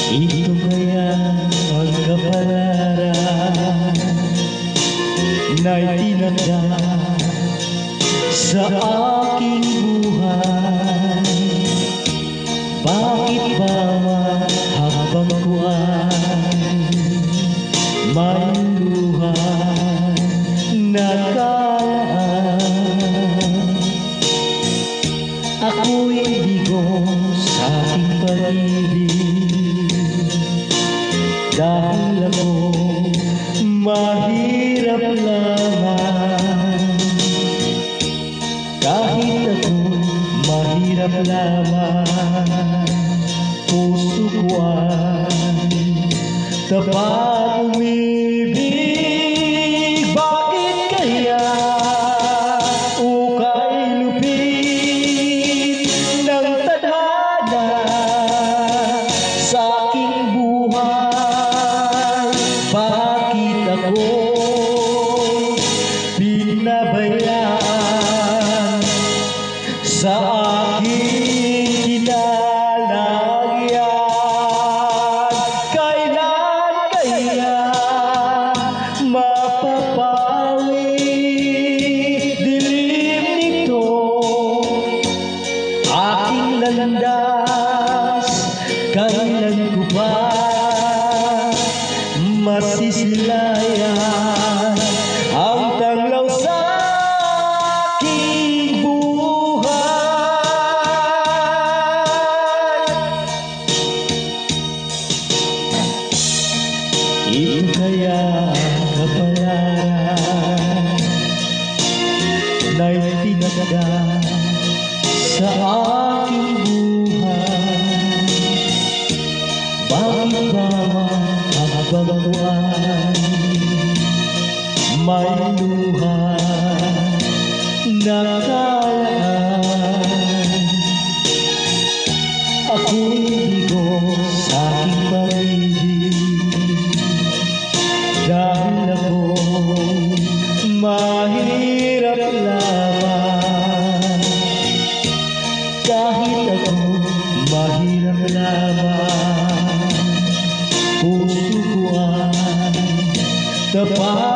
Ito kaya ang kapalaran na itinakda sa aking buhay. Bakit ba habang ko ay may luha na kalaan, ako'y bigo sa aking pag-ibig, dahil ako mahirap lamang. Kahit ako mahirap lamang, puso ko ay tapat umibig. Bakit kaya ukay lupit ng tadhana sa aking buhay? Bakit ako pinabayaan sa aking kinalagyan? Kailan kaya mapapawi dilim nito aking landas? Kailan ko ba masisilayan ang tanglaw sa aking buhay? Ito kaya ang kapalaran na itinakda sa aking buhay. Bakit ba habang ko ay may luha na kalaan, ako'y bigo sa aking pag-ibig, dahil ako mahirap lamang. Kahit ako mahirap lamang, puso ko ay tapat